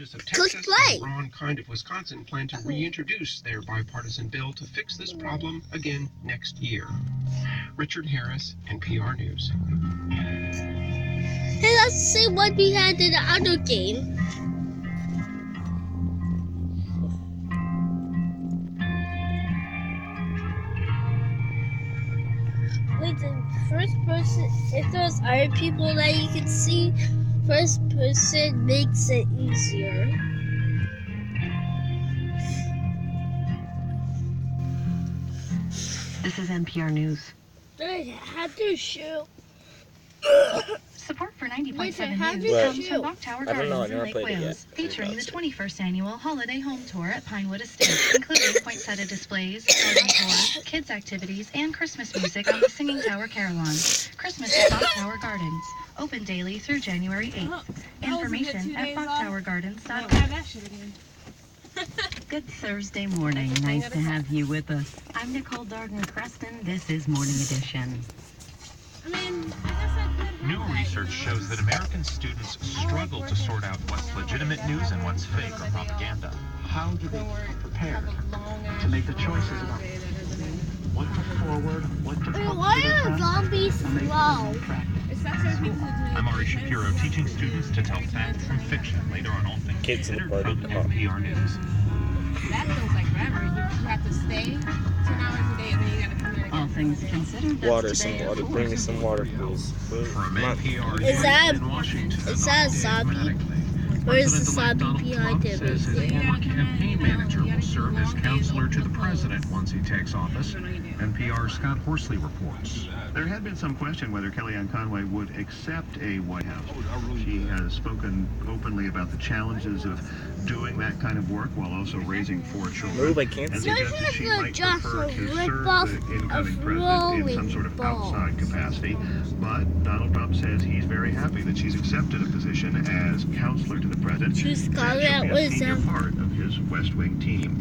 Judges of Texas and Ron Kind of Wisconsin plan to reintroduce their bipartisan bill to fix this problem again next year. Richard Harris, NPR News. Hey, let's see what we had in the other game. Wait, the first person, if there's other people that you can see, first person makes it easier. This is NPR News. I had to shoot. Support for 90.7 Wait, News comes shoot? from Clock Tower Gardens in Lake Wales, featuring the 21st annual Holiday Home Tour at Pinewood Estate, including poinsettia displays, garden tours, kids activities, and Christmas music on the Singing Tower Carillon. Christmas at Clock Tower Gardens, open daily through January 8th. Information at clocktowergardens.com. Good Thursday morning. Nice to have you with us. I'm Nicole Darden-Creston. This is Morning Edition. New research shows that American students struggle to sort out what's legitimate news and what's fake or propaganda. How do they prepare to make the choices about what to forward, what to put Why are zombies slow? I'm Ari Shapiro, teaching students to tell fact from fiction later on All Things Kids in the Considered party. from NPR News. That feels like forever. You have to stay 10 hours a day and then you gotta come here again. All things considered. that's Water, today some at water. 4. Bring me some water, please. From Come on. NPR Is that- in Washington. is that a zombie? Where's the zombie behind Trump says his everything? former campaign manager will serve as counselor to the president once he takes office. NPR's Scott Horsley reports. There had been some question whether Kellyanne Conway would accept a White House. She has spoken openly about the challenges of doing that kind of work while also raising 4 children. Move, I can't And see. suggested she might Just prefer a to serve rip-off the incoming of president in some sort of rolling outside balls. capacity. But Donald Trump says he's very happy that she's accepted a position as counselor to the president. She's and got she'll it be a with senior them. part of his West Wing team.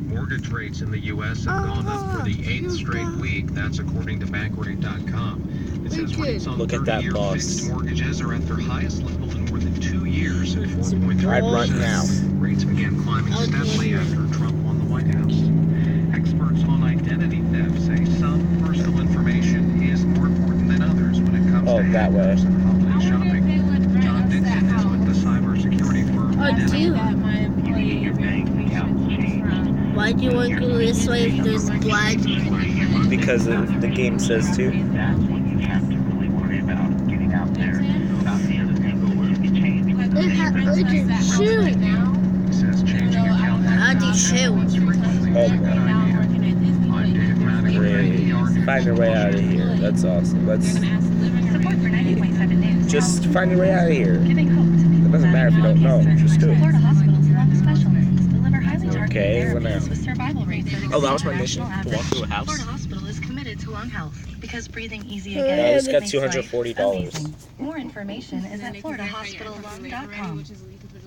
Mortgage rates in the U.S. have gone up for the 8th straight week. That's according to Bankrate.com. It says rates on Look at that 30-year boss. fixed mortgages are at their highest level in more than 2 years at 4.3%. I run now. Rates began climbing steadily after Trump won the White House. Experts on identity theft say some personal information is more important than others when it comes Oh, to that way. hackers and holiday shopping. John Dixon is with the cybersecurity firm Oh, Identity. do you? You need your bank account changed. Why do you want to go this way if there's blood? Because the game says to. That's what you have to really worry about getting out there. About the other thing is change. They have to shoot. It says changing account How do you shoot? Oh, I'm Dave Maddox. find your way out of here. That's awesome. Let's Support for 90.7 News. just find your way out of here. Giving hope to people. It doesn't matter if you don't know. Just do it. Florida hospitals lung specialists deliver highly targeted Okay, what therapies now? with survival rates that Oh, that was exceed my the mission, national to walk average. through a house. Florida Hospital is committed to lung health because breathing easy Yeah, again. I just got makes life $240. amazing. More information is at floridahospitallung.com.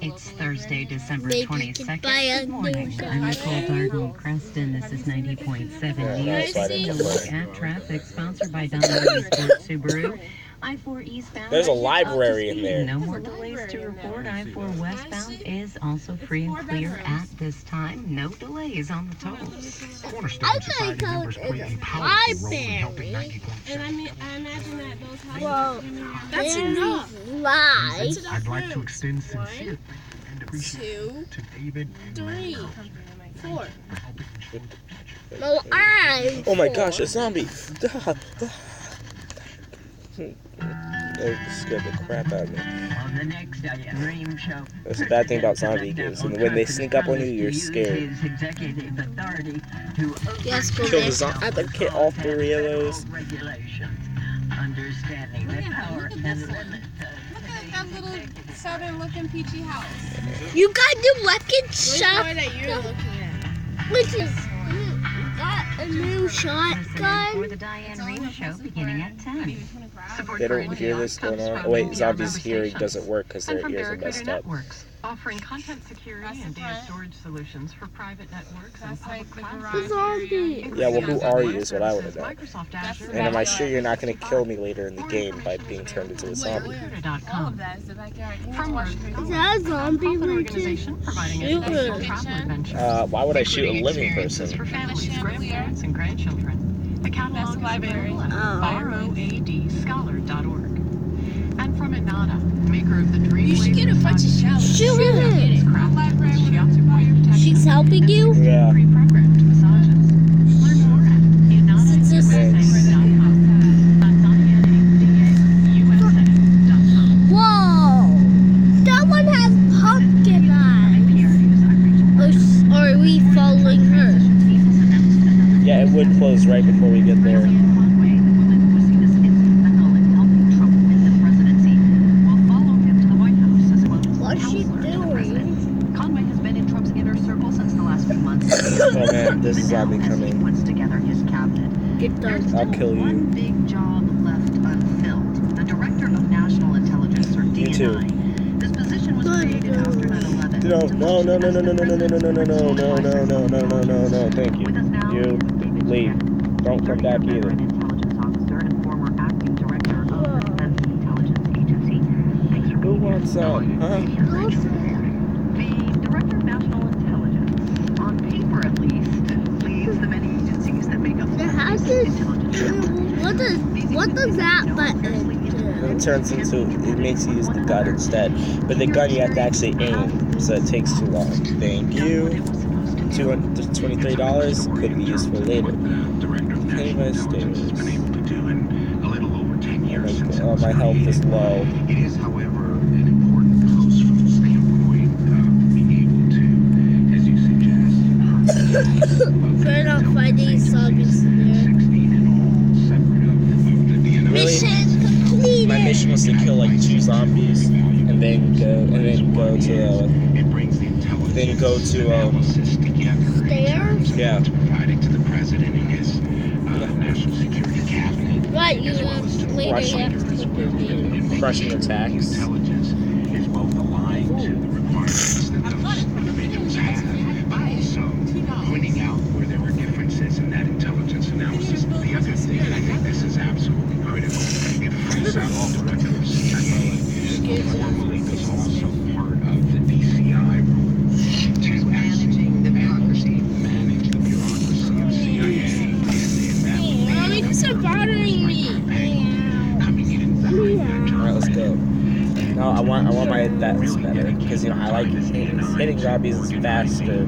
It's Thursday, December Maybe you 22nd. can buy a Good morning. new I'm Nicole Darden-Creston. This is 90.7 Yeah, News. that's why I Taking a didn't look play. at traffic, sponsored by Donald Sports Subaru. I-4 eastbound. There's a up to library in speed. there. No more delays to report. I-4 westbound is also free and clear at this time. No delays on the tolls. Cornerstone I Society think members it's play a a powerful role in helping library. 90.7. I imagine that those houses. Well, That's enough. Lie. I'd like to extend sincere and appreciation to David and 3, Randall 4. for helping ensure the No, I. Oh my gosh, a zombie! That scared the crap out of me. On the next Dream Show. That's the bad thing about zombie games. And when they sneak up on you, you're scared. His executive authority to Yes, go Kill there. the zombie. I think hit all 3 of those. regulations, understanding the power and limit. Look at that little southern-looking peachy house. You got new weapon Which shot, one that you're looking at? which is got a new For shotgun. the Diane Rehm Show beginning at 10. Support They for don't hear NPR this going comes on. from Oh wait, NPR zombies' member hearing stations doesn't work because and their from ears are Barracuda messed up. Networks. offering content security and data storage solutions for private networks and public cloud. The zombie. Yeah, well, who are you is what I want to know. Microsoft Azure. And am I sure you're not going to kill me later in the game by being turned into a zombie? All of that is the backyard. Is that a zombie Organization providing educational travel adventures. Why would I shoot a living person? For families, grandparents, and grandchildren. A catalog is available at roadscholar.org. And from Inada, maker of the Dream. You should get a bunch of showers. Shoot it. She's She's helping you? Yeah. Pre-programmed massages. Learn more at inada.com. Whoa! That one has pumpkin eyes. Or are we following her? Yeah, it would close right before we get there. What's she doing? Conway has been in Trump's inner circle since the last few months. Oh man, this is zombie coming. Puts together his cabinet. Get done. I'll kill One you. big job left unfilled. The Director of National Intelligence, or Me too. DNI. This position was created after 9/11. No, no, thank you. You leave. Don't come back either. An intelligence officer and former acting director of the Defense Intelligence Agency. Thanks for Who being here. wants some? Huh? The Director of National Intelligence, on paper at least, leads the many agencies that make up the How does intelligence. what does that button It turns into, it makes you use the gun instead. But the gun you have to actually aim, so it takes too long. Thank you. $223 could be useful later. Pay my stairs. Oh, my health is low. It is, however, an important post from the standpoint of being able to, as you suggest, We're not fighting zombies there. 16 in all, separate of the DNI. Really? Mission completed. My mission was to kill like 2 zombies, and then go to It brings the intelligence Stairs? yeah. providing to the president and his national security cabinet. Right, you later have to put your name. Crushing attacks. Intelligence is both aligned to the requirements that those individuals have, but also pointing out where there are differences in that intelligence analysis. The other thing, and I think this is absolutely critical, it frees out all director of CIA, who formally is also part of the DCI role, to actually manage the bureaucracy of CIA, and in that Mommy, quit bothering me. coming in and behind that job. Alright, let's go. No, I want my that's better because I like hitting zombies is faster.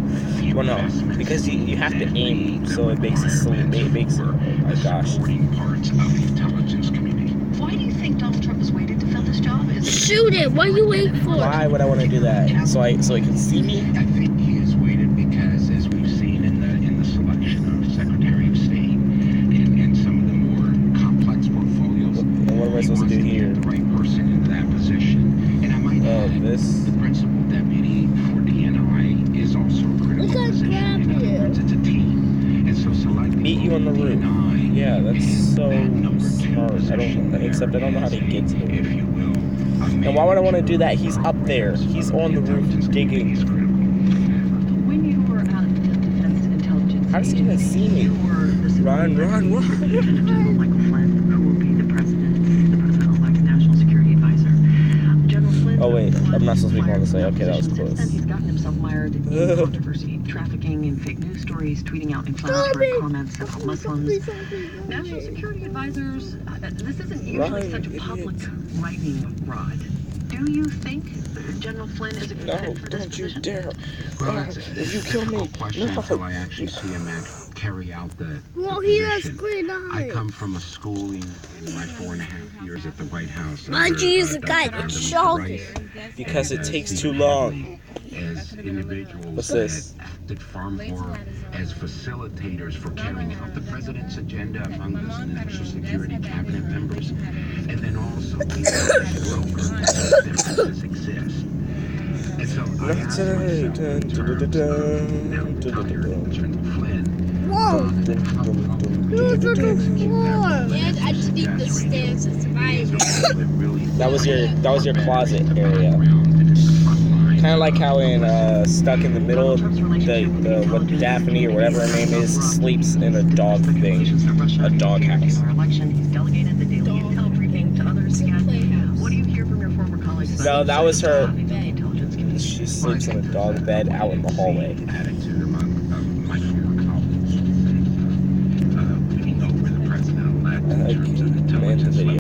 Well, no, because you have to aim, so it makes it slow. It makes it. Oh my gosh. Supporting parts of the intelligence community. Why do you think Donald Trump has waited to fill this job? Shoot it. What are you waiting for? Why would I want to do that? So he can see me? I think he has waited because, as we've seen in the selection of Secretary of State and some of the more complex portfolios, And what am I supposed to do here? the right person into that position. And I might add, This. the principal deputy for DNI is also a critical Look at position. In Grandpa. other words, it's a team. And so selecting Meet you on the roof. DNI Yeah, that's so that number 2 smart. Except I don't know how to get to the if roof. you will. And why would I want to do that? He's up there. He's on the roof digging. When you were at the Defense Intelligence How does he even Agency, see me? you were the Run. Lieutenant General Michael Flynn, who will be the president-elect's national security advisor. General Flynn. Oh, wait, I'm not supposed to be going this way. mired in Okay, that was position since close. then. He's gotten himself mired in controversy, trafficking in fake news stories, tweeting out inflammatory comments about Muslims. National security advisors, this isn't usually such a public lightning rod. Do you think General Flynn is a good No, fit for this don't you position? dare. Well, If you kill me, question no. until I actually see him carry out the Well, he has position. green I eyes. come from a schooling in my 4.5 years at the White House. Why'd under, you use the Dr. guy Adam that's shouting? Rice, Because it and, takes Stephen too long. As individuals What's that this? acted far more as facilitators for carrying out the president's agenda among the national security cabinet members, and then also being a broker that differences exist. And so I asked myself in terms of now retired General Flynn, Whoa. how Who's on the floor? And I just need the stairs. It's mine. That was your closet area. kind of like how in Stuck in the Middle, what Daphne or whatever her name is sleeps in a dog thing, a dog house. He's delegated the daily intel briefing to others. What do you hear from your former colleagues? No, that was her. She sleeps in a dog bed out in the hallway. Attitude among my former colleagues. We know where the president-elect in terms of intelligence.